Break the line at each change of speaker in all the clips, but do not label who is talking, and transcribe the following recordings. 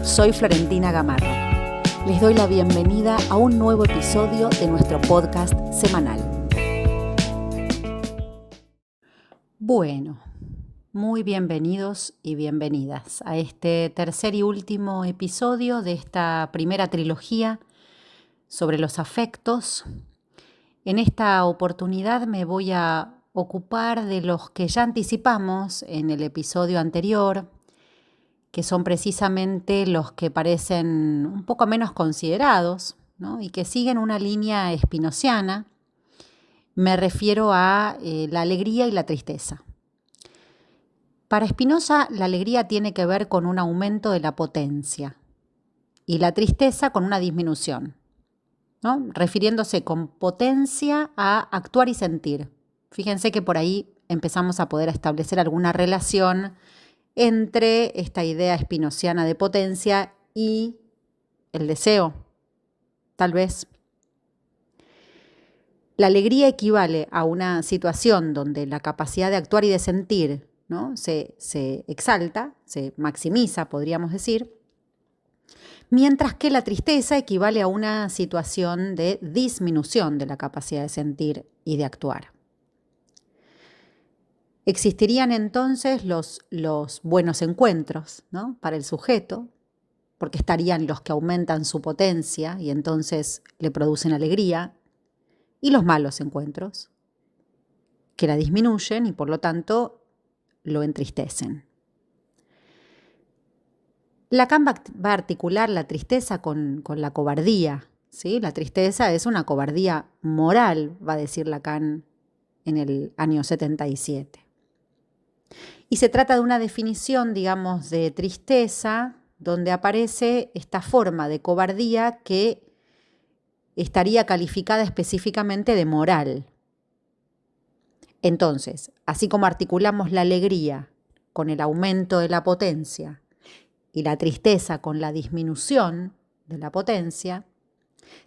soy Florentina Gamarro. Les doy la bienvenida a un nuevo episodio de nuestro podcast semanal. Bueno, muy bienvenidos y bienvenidas a este tercer y último episodio de esta primera trilogía sobre los afectos. En esta oportunidad me voy a ocupar de los que ya anticipamos en el episodio anterior, que son precisamente los que parecen un poco menos considerados, ¿no? Y que siguen una línea spinoziana. Me refiero a la alegría y la tristeza. Para Spinoza, la alegría tiene que ver con un aumento de la potencia y la tristeza con una disminución, ¿no? Refiriéndose con potencia a actuar y sentir. Fíjense que por ahí empezamos a poder establecer alguna relación entre esta idea spinoziana de potencia y el deseo, tal vez. La alegría equivale a una situación donde la capacidad de actuar y de sentir, ¿no? se exalta, se maximiza, podríamos decir, mientras que la tristeza equivale a una situación de disminución de la capacidad de sentir y de actuar. Existirían entonces los buenos encuentros, ¿no? Para el sujeto, porque estarían los que aumentan su potencia y entonces le producen alegría, y los malos encuentros, que la disminuyen y por lo tanto lo entristecen. Lacan va a articular la tristeza con la cobardía, ¿sí? La tristeza es una cobardía moral, va a decir Lacan en el año 77. Y se trata de una definición, digamos, de tristeza, donde aparece esta forma de cobardía que estaría calificada específicamente de moral. Entonces, así como articulamos la alegría con el aumento de la potencia y la tristeza con la disminución de la potencia,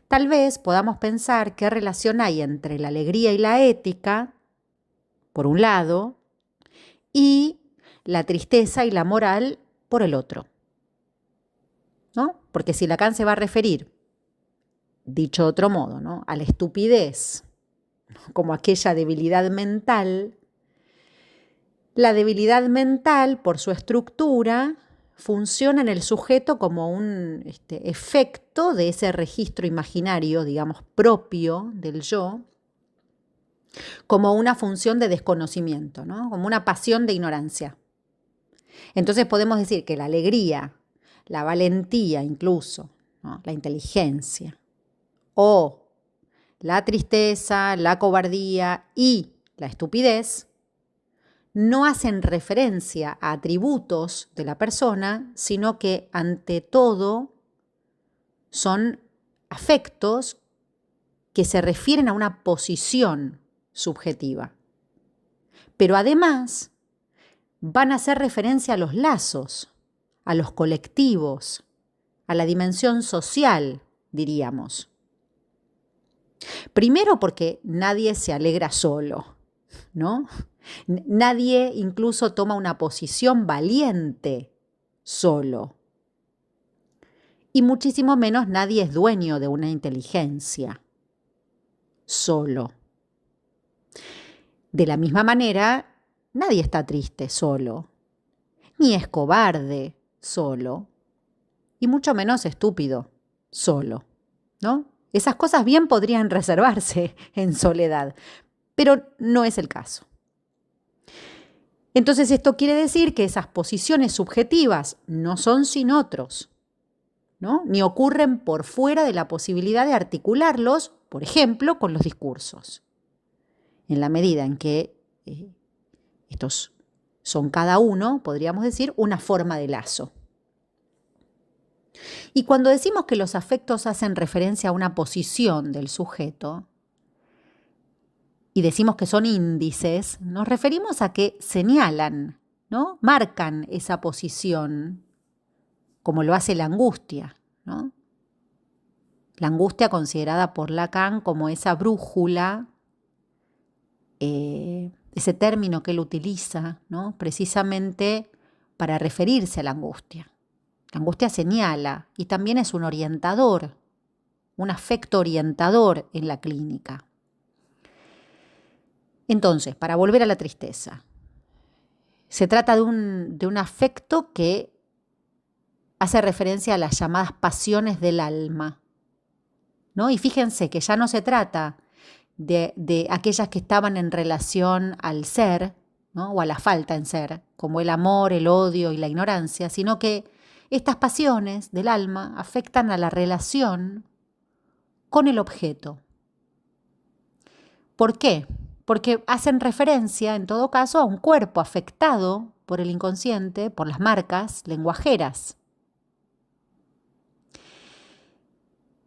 tal vez podamos pensar qué relación hay entre la alegría y la ética, por un lado, y la tristeza y la moral por el otro, ¿no? Porque si Lacan se va a referir, dicho de otro modo, ¿no?, a la estupidez como aquella debilidad mental, la debilidad mental, por su estructura, funciona en el sujeto como un efecto de ese registro imaginario, digamos, propio del yo, como una función de desconocimiento, ¿no?, como una pasión de ignorancia. Entonces podemos decir que la alegría, la valentía incluso, ¿no?, la inteligencia, o la tristeza, la cobardía y la estupidez no hacen referencia a atributos de la persona, sino que ante todo son afectos que se refieren a una posición subjetiva. Pero además van a hacer referencia a los lazos, a los colectivos, a la dimensión social, diríamos. Primero porque nadie se alegra solo, ¿no? Nadie incluso toma una posición valiente solo. Y muchísimo menos nadie es dueño de una inteligencia solo. De la misma manera, nadie está triste solo, ni es cobarde solo, y mucho menos estúpido solo, ¿no? Esas cosas bien podrían reservarse en soledad, pero no es el caso. Entonces esto quiere decir que esas posiciones subjetivas no son sin otros, ¿no?, ni ocurren por fuera de la posibilidad de articularlos, por ejemplo, con los discursos. En la medida en que estos son cada uno, podríamos decir, una forma de lazo. Y cuando decimos que los afectos hacen referencia a una posición del sujeto y decimos que son índices, nos referimos a que señalan, ¿no?, marcan esa posición, como lo hace la angustia, ¿no? La angustia considerada por Lacan como esa brújula, ese término que él utiliza, ¿no?, precisamente para referirse a la angustia. La angustia señala y también es un orientador, un afecto orientador en la clínica. Entonces, para volver a la tristeza, se trata de un afecto que hace referencia a las llamadas pasiones del alma, ¿no? Y fíjense que ya no se trata de aquellas que estaban en relación al ser, ¿no? O a la falta en ser, como el amor, el odio y la ignorancia, sino que estas pasiones del alma afectan a la relación con el objeto. ¿Por qué? Porque hacen referencia, en todo caso, a un cuerpo afectado por el inconsciente, por las marcas lenguajeras.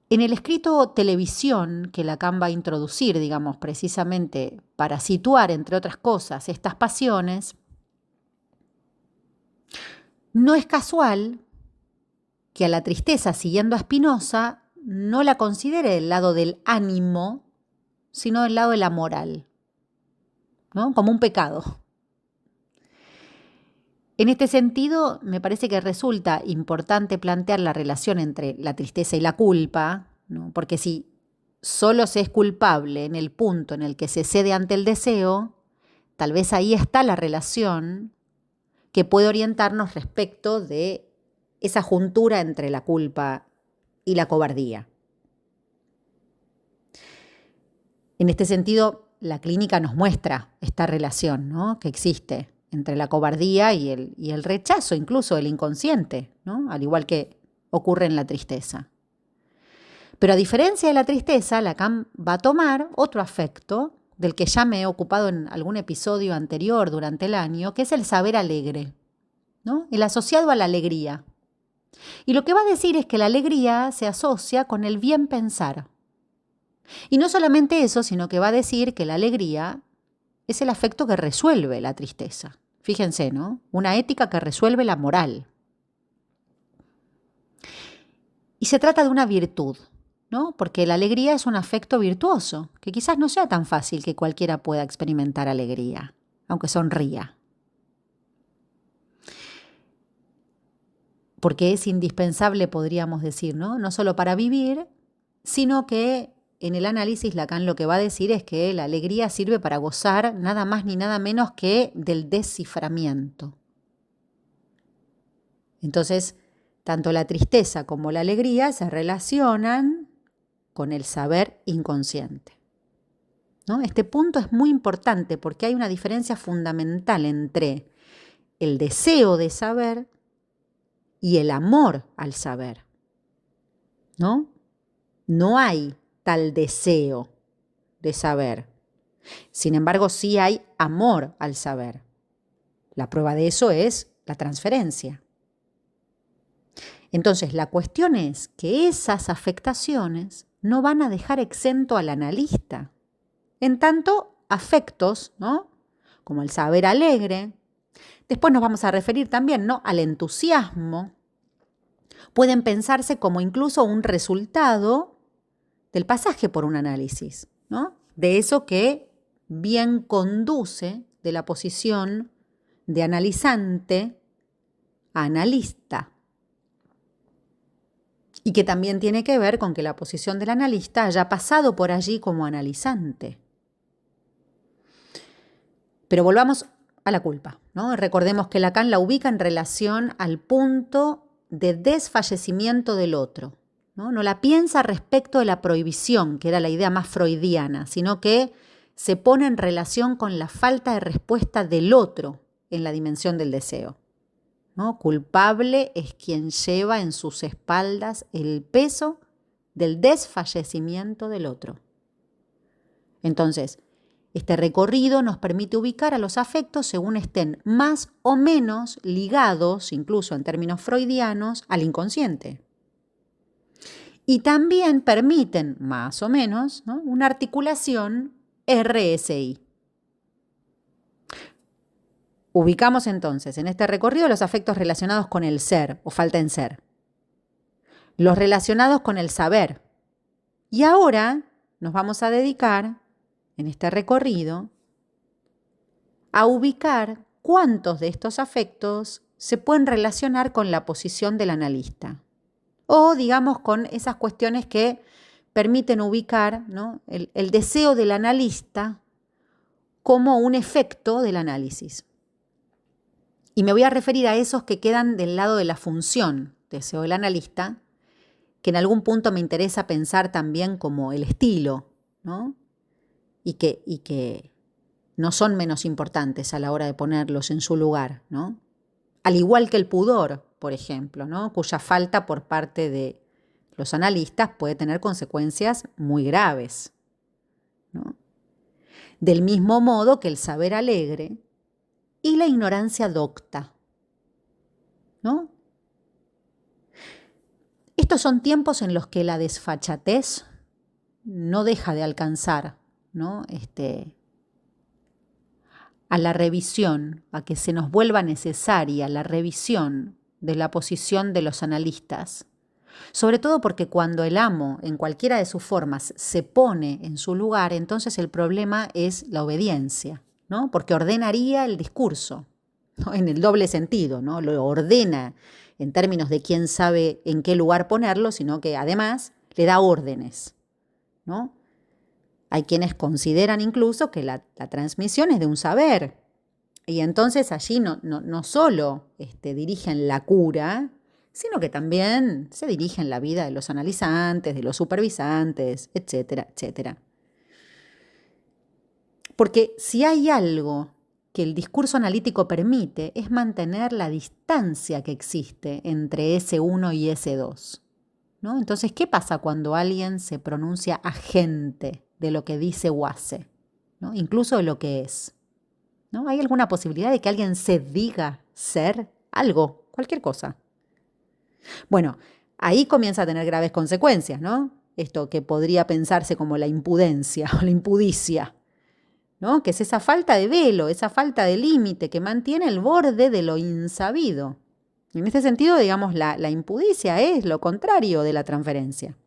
En el escrito televisión que Lacan va a introducir, digamos, precisamente para situar, entre otras cosas, estas pasiones, no es casual que a la tristeza, siguiendo a Spinoza, no la considere del lado del ánimo, sino del lado de la moral, ¿no? Como un pecado. En este sentido, me parece que resulta importante plantear la relación entre la tristeza y la culpa, ¿no? Porque si solo se es culpable en el punto en el que se cede ante el deseo, tal vez ahí está la relación que puede orientarnos respecto de esa juntura entre la culpa y la cobardía. En este sentido, la clínica nos muestra esta relación, ¿no? Que existe entre la cobardía y el rechazo incluso del inconsciente, ¿no? Al igual que ocurre en la tristeza. Pero a diferencia de la tristeza, Lacan va a tomar otro afecto del que ya me he ocupado en algún episodio anterior durante el año, que es el saber alegre, ¿no? El asociado a la alegría. Y lo que va a decir es que la alegría se asocia con el bien pensar. Y no solamente eso, sino que va a decir que la alegría es el afecto que resuelve la tristeza. Fíjense, ¿no? Una ética que resuelve la moral. Y se trata de una virtud, ¿no? Porque la alegría es un afecto virtuoso, que quizás no sea tan fácil que cualquiera pueda experimentar alegría, aunque sonría. Porque es indispensable, podríamos decir, ¿no? No solo para vivir, sino que en el análisis Lacan lo que va a decir es que la alegría sirve para gozar nada más ni nada menos que del desciframiento. Entonces, tanto la tristeza como la alegría se relacionan con el saber inconsciente, ¿no? Este punto es muy importante porque hay una diferencia fundamental entre el deseo de saber y el amor al saber, ¿no? No hay tal deseo de saber. Sin embargo, sí hay amor al saber. La prueba de eso es la transferencia. Entonces, la cuestión es que esas afectaciones no van a dejar exento al analista. En tanto, afectos, ¿no? Como el saber alegre. Después nos vamos a referir también, ¿no?, al entusiasmo. Pueden pensarse como incluso un resultado del pasaje por un análisis, ¿no? De eso que bien conduce de la posición de analizante a analista. Y que también tiene que ver con que la posición del analista haya pasado por allí como analizante. Pero volvamos a la culpa, ¿no? Recordemos que Lacan la ubica en relación al punto de desfallecimiento del otro, ¿no? No la piensa respecto de la prohibición, que era la idea más freudiana, sino que se pone en relación con la falta de respuesta del otro en la dimensión del deseo, ¿no? Culpable es quien lleva en sus espaldas el peso del desfallecimiento del otro. Entonces, este recorrido nos permite ubicar a los afectos según estén más o menos ligados, incluso en términos freudianos, al inconsciente. Y también permiten, más o menos, ¿no?, una articulación RSI. Ubicamos entonces en este recorrido los afectos relacionados con el ser o falta en ser, los relacionados con el saber. Y ahora nos vamos a dedicar, en este recorrido, a ubicar cuántos de estos afectos se pueden relacionar con la posición del analista. O, digamos, con esas cuestiones que permiten ubicar, ¿no?, el deseo del analista como un efecto del análisis. Y me voy a referir a esos que quedan del lado de la función, deseo del analista, que en algún punto me interesa pensar también como el estilo, ¿no? Y que no son menos importantes a la hora de ponerlos en su lugar, ¿no? Al igual que el pudor, por ejemplo, ¿no?, cuya falta por parte de los analistas puede tener consecuencias muy graves, ¿no? Del mismo modo que el saber alegre y la ignorancia docta, ¿no? Estos son tiempos en los que la desfachatez no deja de alcanzar, ¿no?, a la revisión, a que se nos vuelva necesaria la revisión de la posición de los analistas. Sobre todo porque cuando el amo, en cualquiera de sus formas, se pone en su lugar, entonces el problema es la obediencia, ¿no? Porque ordenaría el discurso, ¿no?, en el doble sentido, ¿no? Lo ordena en términos de quién sabe en qué lugar ponerlo, sino que además le da órdenes, ¿no? Hay quienes consideran incluso que la transmisión es de un saber, y entonces allí no solo dirigen la cura, sino que también se dirigen la vida de los analizantes, de los supervisantes, etcétera, etcétera. Porque si hay algo que el discurso analítico permite, es mantener la distancia que existe entre ese uno y ese dos, ¿no? Entonces, ¿qué pasa cuando alguien se pronuncia agente de lo que dice o hace, ¿no?, incluso de lo que es, ¿no? ¿Hay alguna posibilidad de que alguien se diga ser algo, cualquier cosa? Bueno, ahí comienza a tener graves consecuencias, ¿no? Esto que podría pensarse como la impudencia o la impudicia, ¿no?, que es esa falta de velo, esa falta de límite que mantiene el borde de lo insabido. En este sentido, digamos, la impudicia es lo contrario de la transferencia.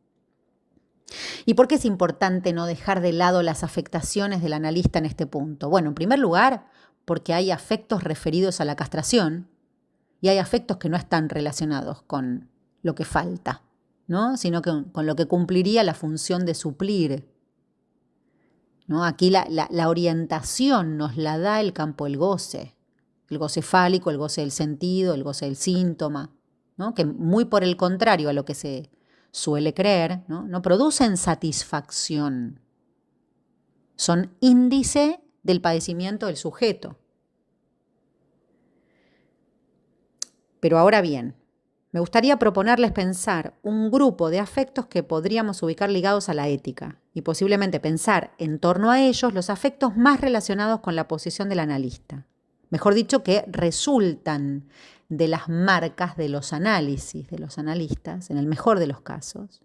¿Y por qué es importante no dejar de lado las afectaciones del analista en este punto? Bueno, en primer lugar, porque hay afectos referidos a la castración y hay afectos que no están relacionados con lo que falta, ¿no?, sino que con lo que cumpliría la función de suplir, ¿no? Aquí la orientación nos la da el campo del goce, el goce fálico, el goce del sentido, el goce del síntoma, ¿no?, que muy por el contrario a lo que se suele creer, no producen satisfacción, son índice del padecimiento del sujeto. Pero ahora bien, me gustaría proponerles pensar un grupo de afectos que podríamos ubicar ligados a la ética y posiblemente pensar en torno a ellos los afectos más relacionados con la posición del analista. Mejor dicho, que resultan de las marcas de los análisis de los analistas, en el mejor de los casos.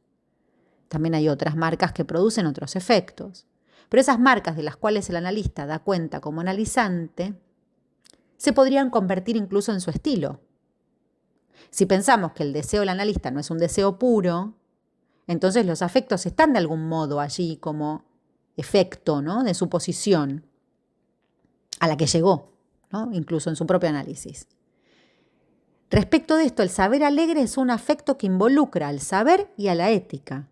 También hay otras marcas que producen otros efectos. Pero esas marcas de las cuales el analista da cuenta como analizante se podrían convertir incluso en su estilo. Si pensamos que el deseo del analista no es un deseo puro, entonces los afectos están de algún modo allí como efecto, ¿no?, de su posición a la que llegó, ¿no?, incluso en su propio análisis. Respecto de esto, el saber alegre es un afecto que involucra al saber y a la ética,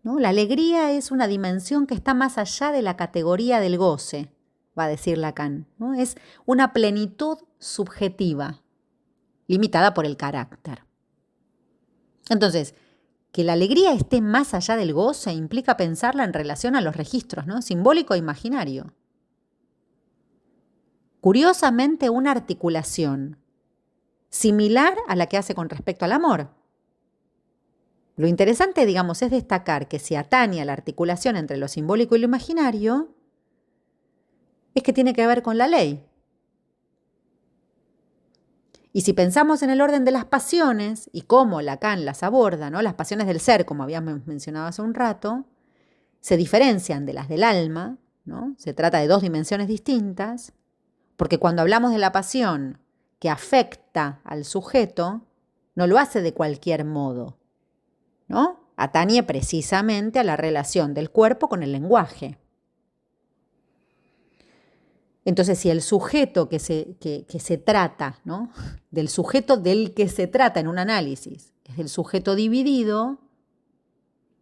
¿no? La alegría es una dimensión que está más allá de la categoría del goce, va a decir Lacan, ¿no? Es una plenitud subjetiva, limitada por el carácter. Entonces, que la alegría esté más allá del goce implica pensarla en relación a los registros, ¿no?, simbólico e imaginario. Curiosamente, una articulación similar a la que hace con respecto al amor. Lo interesante, digamos, es destacar que si atañe a la articulación entre lo simbólico y lo imaginario, es que tiene que ver con la ley. Y si pensamos en el orden de las pasiones y cómo Lacan las aborda, ¿no?, las pasiones del ser, como habíamos mencionado hace un rato, se diferencian de las del alma, ¿no? Se trata de dos dimensiones distintas, porque cuando hablamos de la pasión que afecta al sujeto, no lo hace de cualquier modo, ¿no? Atañe precisamente a la relación del cuerpo con el lenguaje. Entonces, si el sujeto que se trata, ¿no? Del sujeto del que se trata en un análisis es el sujeto dividido,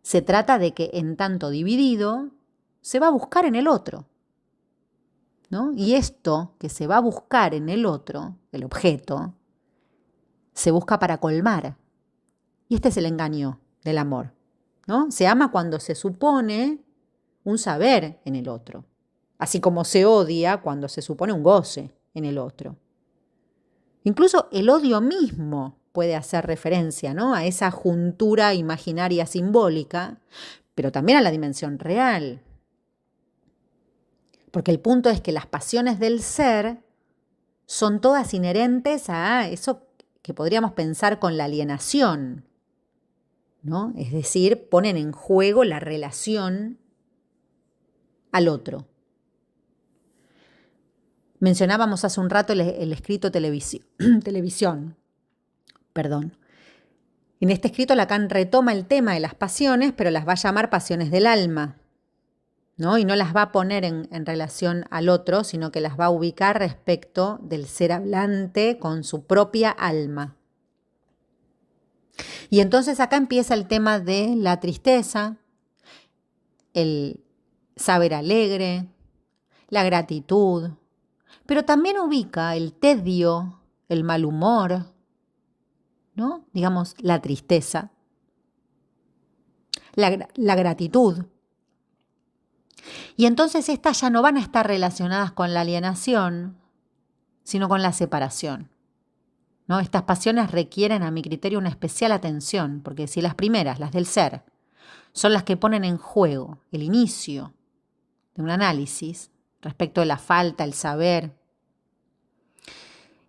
se trata de que en tanto dividido se va a buscar en el otro, ¿no? Y esto que se va a buscar en el otro, el objeto, se busca para colmar. Y este es el engaño del amor, ¿no? Se ama cuando se supone un saber en el otro, así como se odia cuando se supone un goce en el otro. Incluso el odio mismo puede hacer referencia, ¿no? A esa juntura imaginaria simbólica, pero también a la dimensión real. Porque el punto es que las pasiones del ser son todas inherentes a eso que podríamos pensar con la alienación, ¿no? Es decir, ponen en juego la relación al otro. Mencionábamos hace un rato el escrito televisión. Perdón. En este escrito Lacan retoma el tema de las pasiones, pero las va a llamar pasiones del alma, ¿no? Y no las va a poner en relación al otro, sino que las va a ubicar respecto del ser hablante con su propia alma. Y entonces acá empieza el tema de la tristeza, el saber alegre, la gratitud, pero también ubica el tedio, el mal humor, ¿no? Digamos, la tristeza, la gratitud. Y entonces estas ya no van a estar relacionadas con la alienación, sino con la separación, ¿no? Estas pasiones requieren, a mi criterio, una especial atención, porque si las primeras, las del ser, son las que ponen en juego el inicio de un análisis respecto de la falta, el saber,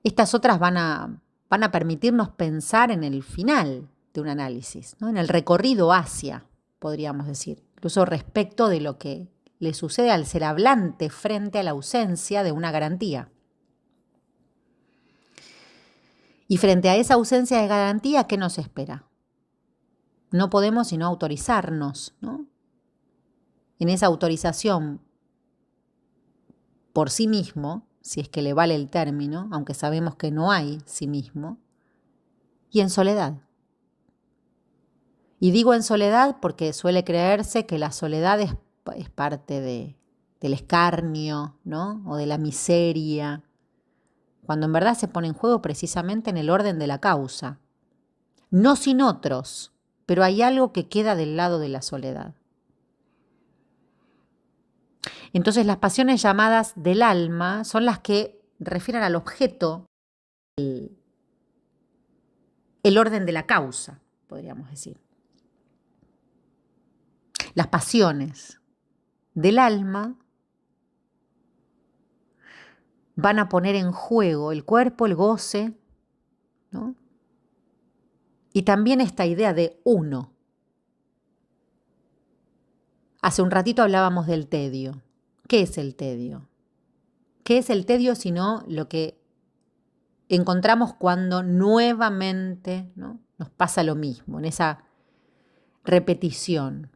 estas otras van a permitirnos pensar en el final de un análisis, ¿no? En el recorrido hacia, podríamos decir, incluso respecto de lo que le sucede al ser hablante frente a la ausencia de una garantía. Y frente a esa ausencia de garantía, ¿qué nos espera? No podemos sino autorizarnos, ¿no? En esa autorización por sí mismo, si es que le vale el término, aunque sabemos que no hay sí mismo, y en soledad. Y digo en soledad porque suele creerse que la soledad es parte del escarnio, ¿no? O de la miseria, cuando en verdad se pone en juego precisamente en el orden de la causa. No sin otros, pero hay algo que queda del lado de la soledad. Entonces las pasiones llamadas del alma son las que refieren al objeto, el orden de la causa, podríamos decir. Las pasiones del alma van a poner en juego el cuerpo, el goce, ¿no? Y también esta idea de uno. Hace un ratito hablábamos del tedio. ¿Qué es el tedio? ¿Qué es el tedio sino lo que encontramos cuando nuevamente, ¿no?, nos pasa lo mismo, en esa repetición,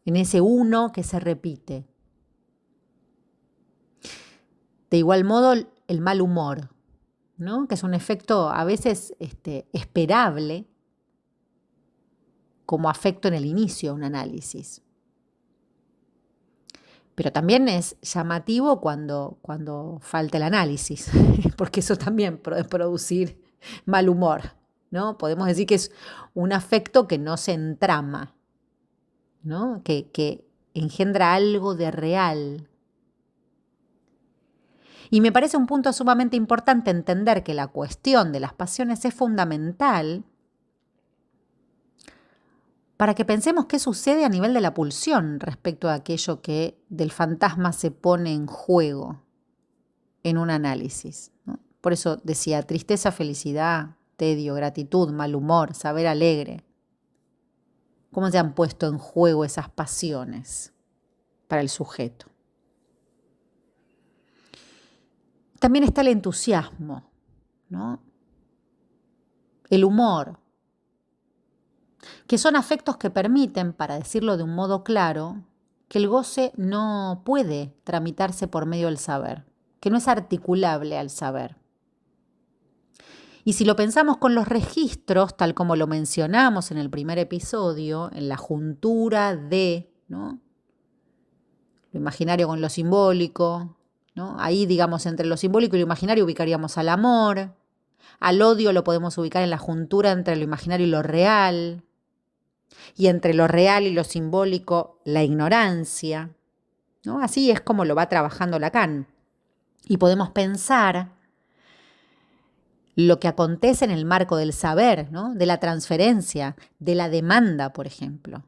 en ese uno que se repite? De igual modo, el mal humor, ¿no?, que es un efecto a veces esperable como afecto en el inicio de un análisis. Pero también es llamativo cuando falta el análisis, porque eso también puede producir mal humor, ¿no? Podemos decir que es un afecto que no se entrama, ¿no? Que engendra algo de real. Y me parece un punto sumamente importante entender que la cuestión de las pasiones es fundamental para que pensemos qué sucede a nivel de la pulsión respecto a aquello que del fantasma se pone en juego en un análisis, ¿no? Por eso decía tristeza, felicidad, tedio, gratitud, mal humor, saber alegre. ¿Cómo se han puesto en juego esas pasiones para el sujeto? También está el entusiasmo, ¿no? El humor, que son afectos que permiten, para decirlo de un modo claro, que el goce no puede tramitarse por medio del saber, que no es articulable al saber. Y si lo pensamos con los registros, tal como lo mencionamos en el primer episodio, en la juntura de, ¿no?, lo imaginario con lo simbólico, ¿no? Ahí, digamos, entre lo simbólico y lo imaginario ubicaríamos al amor. Al odio lo podemos ubicar en la juntura entre lo imaginario y lo real. Y entre lo real y lo simbólico, la ignorancia, ¿no? Así es como lo va trabajando Lacan. Y podemos pensar lo que acontece en el marco del saber, ¿no?, de la transferencia, de la demanda, por ejemplo.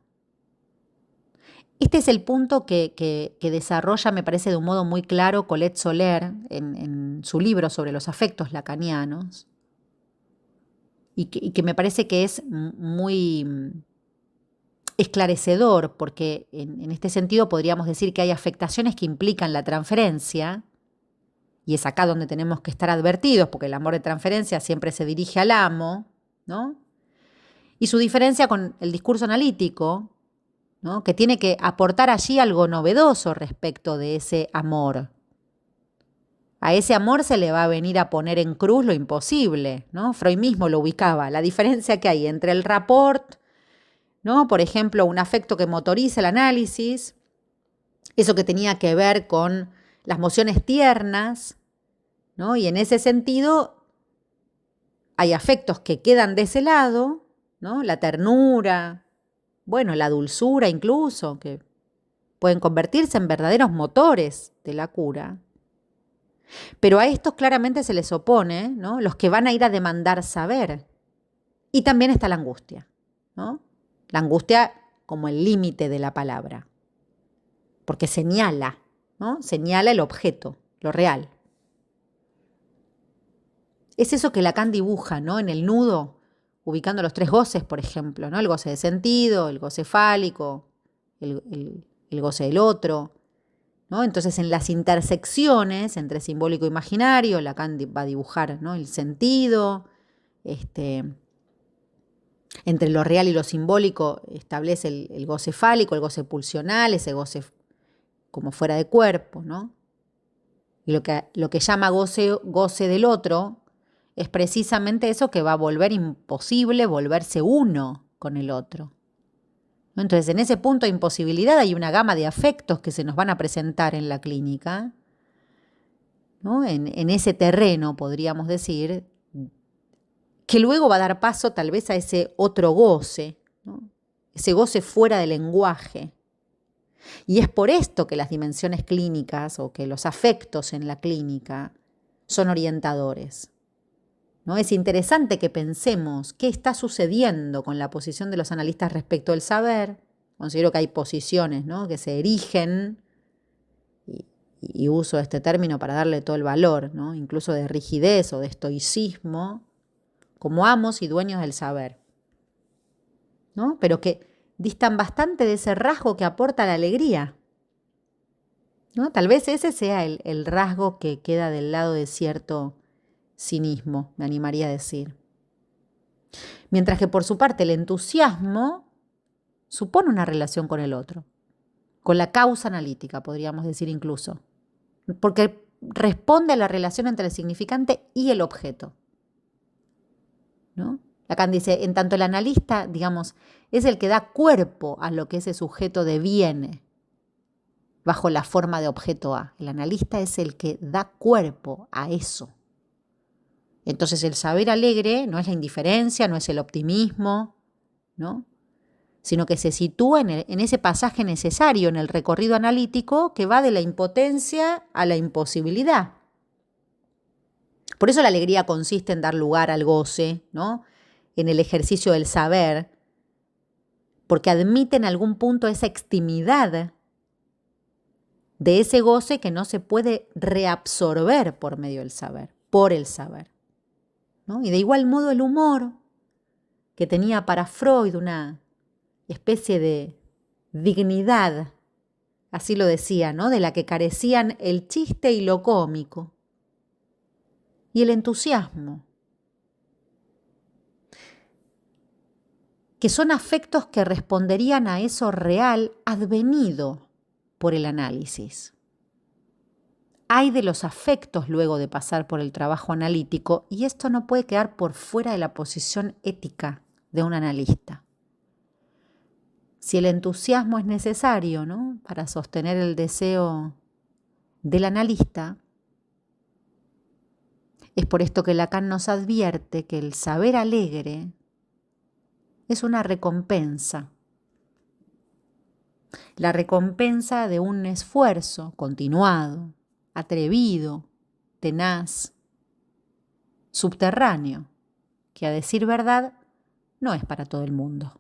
Este es el punto que desarrolla, me parece, de un modo muy claro Colette Soler en su libro sobre los afectos lacanianos, y que me parece que es muy esclarecedor, porque en este sentido podríamos decir que hay afectaciones que implican la transferencia, y es acá donde tenemos que estar advertidos, porque el amor de transferencia siempre se dirige al amo, ¿no? Y su diferencia con el discurso analítico, ¿no?, que tiene que aportar allí algo novedoso respecto de ese amor. A ese amor se le va a venir a poner en cruz lo imposible, ¿no? Freud mismo lo ubicaba, la diferencia que hay entre el rapport, ¿no?, por ejemplo, un afecto que motoriza el análisis, eso que tenía que ver con las mociones tiernas, ¿no? Y en ese sentido hay afectos que quedan de ese lado, ¿no?, la ternura, bueno, la dulzura incluso, que pueden convertirse en verdaderos motores de la cura. Pero a estos claramente se les opone, ¿no?, los que van a ir a demandar saber. Y también está la angustia, ¿no? La angustia como el límite de la palabra, porque señala, ¿no?, señala el objeto, lo real. Es eso que Lacan dibuja, ¿no?, en el nudo, ubicando los 3 goces, por ejemplo, ¿no?, el goce de sentido, el goce fálico, el goce del otro, ¿no? Entonces, en las intersecciones entre simbólico e imaginario, Lacan va a dibujar, ¿no?, el sentido. Entre lo real y lo simbólico establece el goce fálico, el goce pulsional, ese goce como fuera de cuerpo, ¿no? Y lo que llama goce del otro es precisamente eso que va a volver imposible volverse uno con el otro. Entonces, en ese punto de imposibilidad hay una gama de afectos que se nos van a presentar en la clínica, ¿no?, en ese terreno, podríamos decir, que luego va a dar paso tal vez a ese otro goce, ¿no?, ese goce fuera del lenguaje. Y es por esto que las dimensiones clínicas o que los afectos en la clínica son orientadores, ¿no? Es interesante que pensemos qué está sucediendo con la posición de los analistas respecto al saber. Considero que hay posiciones, ¿no?, que se erigen, y uso este término para darle todo el valor, ¿no?, incluso de rigidez o de estoicismo, como amos y dueños del saber, ¿no?, pero que distan bastante de ese rasgo que aporta la alegría, ¿no? Tal vez ese sea el rasgo que queda del lado de cierto cinismo, me animaría a decir. Mientras que por su parte el entusiasmo supone una relación con el otro, con la causa analítica, podríamos decir incluso, porque responde a la relación entre el significante y el objeto, ¿no? Lacan dice, en tanto el analista, digamos, es el que da cuerpo a lo que ese sujeto deviene bajo la forma de objeto A. El analista es el que da cuerpo a eso. Entonces el saber alegre no es la indiferencia, no es el optimismo, ¿no?, sino que se sitúa en ese pasaje necesario en el recorrido analítico que va de la impotencia a la imposibilidad. Por eso la alegría consiste en dar lugar al goce, ¿no?, en el ejercicio del saber, porque admite en algún punto esa extimidad de ese goce que no se puede reabsorber por medio del saber, por el saber, ¿no? Y de igual modo el humor, que tenía para Freud una especie de dignidad, así lo decía, ¿no?, de la que carecían el chiste y lo cómico, y el entusiasmo, que son afectos que responderían a eso real advenido por el análisis. Hay de los afectos luego de pasar por el trabajo analítico y esto no puede quedar por fuera de la posición ética de un analista. Si el entusiasmo es necesario, ¿no?, para sostener el deseo del analista, es por esto que Lacan nos advierte que el saber alegre es una recompensa. La recompensa de un esfuerzo continuado, atrevido, tenaz, subterráneo, que a decir verdad no es para todo el mundo.